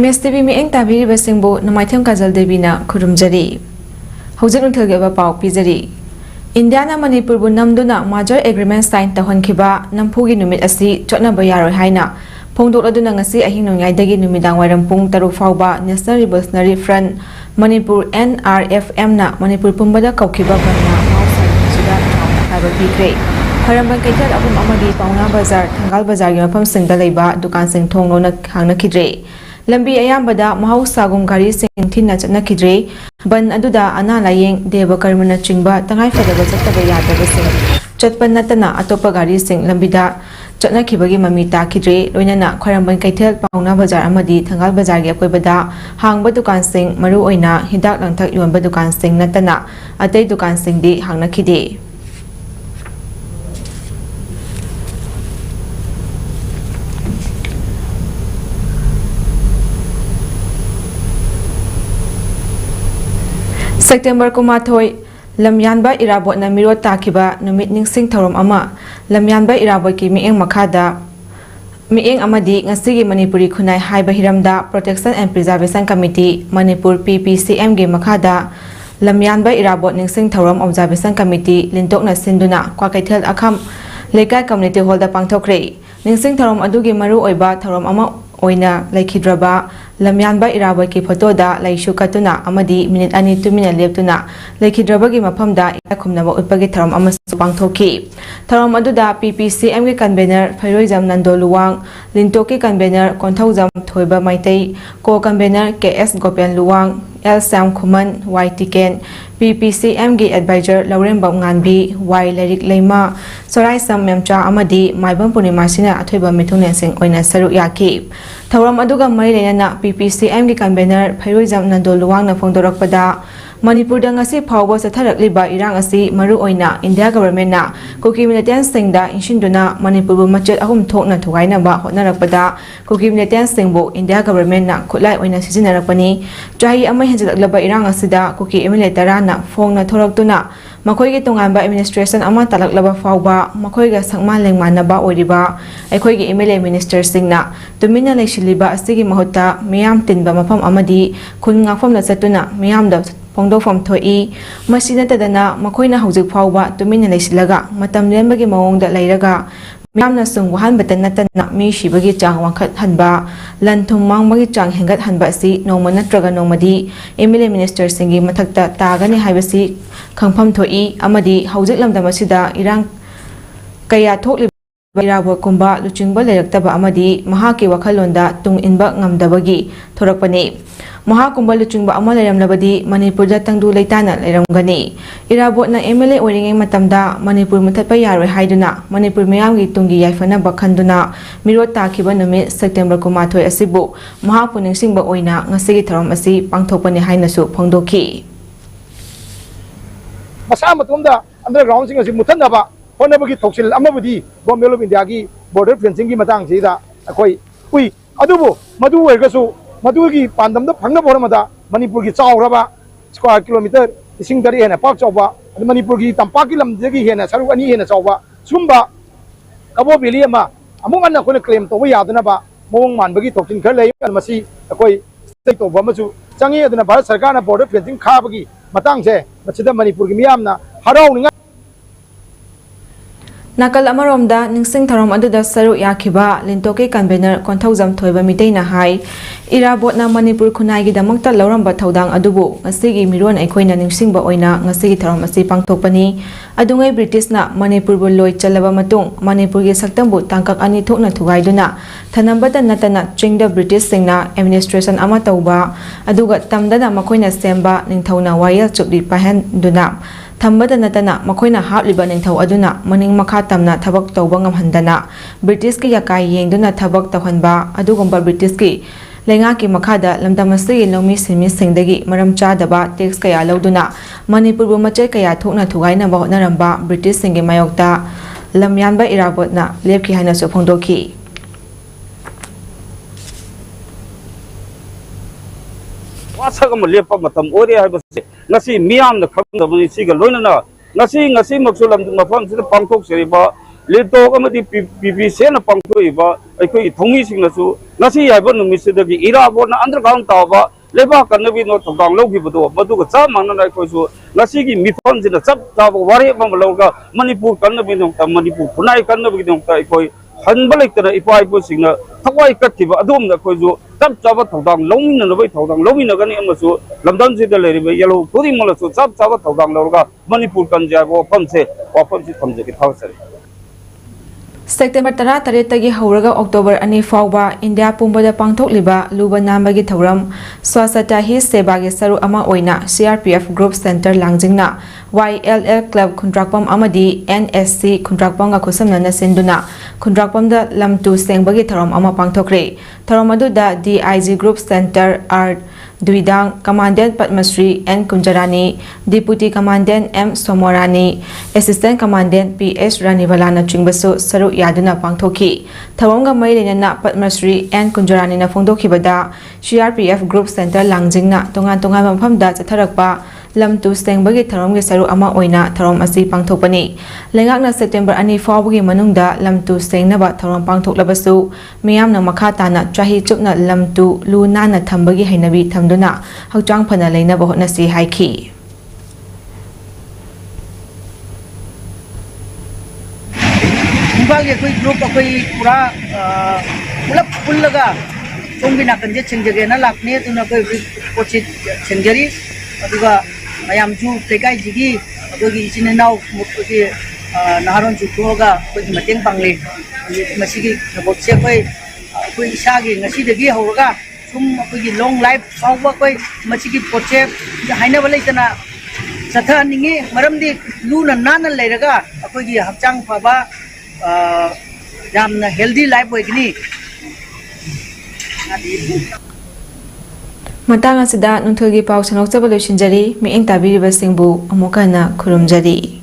MSTV mieng tabiribasingbu namaitham Kajal Devina khurumjari. Hojak nungthalgeba pau pijari. Indiana Manipurbu namduna major agreement sign tahonkiba nampugi numit asi chotnaba yaroi haina phongdokladuna ngasi ahing nongyai numidang wairam pung 3 fauba National Revolutionary Front Manipur NRFM na Manipur pumbada kaukhiba banna mausa sida haiba pikre. Haramban kaithal abum amadi pauna bazar thangal bazar gi mafam singda leiba dukan sing thongno na hangna khidre. Lambi ayambada mahaussagum gari sing thinna chatna khidre. Ban aduda ana layeng deva karmana chingba tangai fadaba chattaba yadaba sing chatpan natana atopa gari sing lambida chatna khibagi mami ta khidre loinana khwaramban kaithal pauna bazar amadi thangal bazar gi akoibada hangba dukan sing maru oina hidak langthak yonba dukan sing natana atei dukan sing di hangna khide. September kumathoi lamyanba irabot na miro takiba numit ningsing thorom ama lamyanba irabot ki mieng makhada mieng amadi ngasigi Manipuri khunai haiba hiramda Protection and Preservation Committee Manipur PPCM ge makhada lamyanba irabot ningsing thorom Observation Committee lintok na sinduna kwakaithel akham lekai community hall da pangthokre ningsing thorom adugi maru oiba thorom ama oina laikhidraba lamyanba irabot ki photo da laishu katuna amadi minute ani 2 minute leptuna laikhidraba gi mafamda khumnaba utpagi tharom amasu pangthoki tharom aduda PPCM gi convener Phairoijam Nandoluwang lintoki convener Konthaujam Thoiba Maitai ko convener KS Gopen Luwang L Sam Khuman Y Tiken PPCM gi advisor Laurembam Nganbi Y Lerik Leima Sorai Sam Memcha amadi Maibam Purnima sina athoiba mithungnen sing oina saru yaki tharom aduga mari lenana PPCM gi convener Phairoijam Nandoluwang na phongdorakpada Manipur da ngasi phawba satharakliba irang asi maru oina India government na Kuki militant singda inshinduna Manipur bu machet ahum thokna thugaina ba hotnarakpada Kuki militant singbu India government na khulai oina sijinarakpani chahi amai henjalaklaba irang asida Kuki emulatora na phongna thoraktuna makhoi gi tonganba administration ama talaklaba phawba makhoi ga sangma lengmanaba oiriba aikhoi gi MLA minister singna tumina leishiliba asigi mahutta miyam tinba mafam amadi khun ngakfam na chatuna miyam da Pongdofam thoi masina tadana makoina hojik phawba tumina leisilaga matam lembagi mawongda leiraga miyamna sung wahan batan natana mi shibagi chang wangkhat hanba lanthum mangbagi chang hengat hanba si nongma natraga nongmadi MLA minister singi mathakta tagani haibasi khangpham thoi amadi hojik lamdam asida irang kaya thokli irabot kumba luchingba leiraktaba amadi mahaki wakhalonda tung inba ngamdabagi thorakpani Mahakumba luchungba ama leiramlabadi Manipur da tangdu leitana leiramgani irabot na MLA oiringai matamda Manipur muthatpa yaroi haiduna Manipur miyamgi tungi yaifana bakhanduna mirot takhiba numit September kumathoi asibu mahapu ningsingba oina ngasigi tharom asi pangthokpani hainasu phongdoki masa matumda underground sing asi muthanaba honabagi thoksil amabudi Government of India gi border fencing gi matang sida akoi ui adubu madu oigasu Madugi pandam da phangna boramada Manipur gi chawraba square kilometer ising dari hena pak chawba Manipur gi tampak ki lam jegi hena saru ani hena chawba sumba kabo beli ama amung anna khone claim to yaduna ba mong man bagi tokin khar lei masi akoi state to ba machu changi aduna Bharat Sarkar na border fencing kha bagi matang je machida Manipur gi miyamna harau ninga Nakal amaromda ningsing tharom aduda saru yakhiba lintoke convener Konthaujam Thoiba Miteina hai irabot na Manipur khunai gi damakta lauramba thodang adubu ngasigi miron aikhoina ningsingba oina ngasigi tharom asi pangthokpani adungai British na Manipur bu loi chalaba matung Manipur gi saktambu tangkak ani thokna thugaiduna thanambada natana chingda British singna administration ama tauba aduga tamdana makhoina semba ningthauna wayel chukli pahenduna Thambada natana makoina hapliba ningthau aduna maning makha tamna thabak tawba ngamhandana British ki yakai yengduna thabak tawhanba adugumba British ki lenga ki makhada lamdamasi lomi simi singdagi maram chadaba tax kaya lauduna Manipur bu macai kaya thokna thugaina ba hotnaramba British singi mayokta lamyanba irabotna lepki haina so phongdoki Wasagam lepa matam ore haibase ngasi miyam na khangdabani siga loinana ngasi maksulam mafam sida pangthok seriba leto amadi PPC na pangthoi ba aikoi thongi singnasu ngasi haiba numisidagi irabona underground tawa leba kannabi no thogdang logibado maduga cha manna koisu ngasi gi mifam jina chap tawa wari mamaloga manipur kannabi no ta manipur punai kannabi no ta koi hanbalekta ipai po singna thawai kattiba adum na koisu chap chaba thogdang lomina no bai thogdang lomina gani amasu lamdan sida leriba yelo puri malasu chap chaba thogdang lorga manipur kanja go pamse thamje ki thawsari September 13 tagi hauraga October 2 fauba India pumbada pangthokliba luba nambagi thoram swasata hi sebagi saru ama oina CRPF Group Center langjingna YLL Club Kontrakpam amadi NSC Kontrakpam ga khusamna na sinduna Kontrakpam da lamtu sengbagi thoram ama pangthokre thoram adu da DIG Group Center R Duidang Commandant Padmasri N Kunjarani Deputy Commandant M Somorani Assistant Commandant PS Ranivalana chingbasu saru yaduna pangthoki thawamga mailena Padmasri N Kunjarani na phongdokhibada CRPF Group Center langjingna tongan maphamda chatharakpa lamtu sengbagi tharom ge saru ama oina tharom asi pangthokpani lengakna September 2 fawbagi manungda lamtu sengnaba tharom pangthoklabasu miyamna makha tana chahi chupna lamtu luna na thambagi hainabi thamduna hakchang phana leina ba hotna si haiki imbalge koi group koi pura pulap pullaga tongina kanje chengjage na lakne tuna koi pochit chengjari aduga ayam ju tekai jigi adugi ichine nau mukti naharon ju toga koi mateng pangle masigi botse koi isagi ngasi degi horaga sum koi long life sawa koi masigi poche haina balai tana satha ningi maramdi luna nana leiraga koi hakchang phaba yamna healthy life oigni matang asida nunthulgi pau sanok chabalo shinjari mi eng tabiriba singbu amukana khurumjari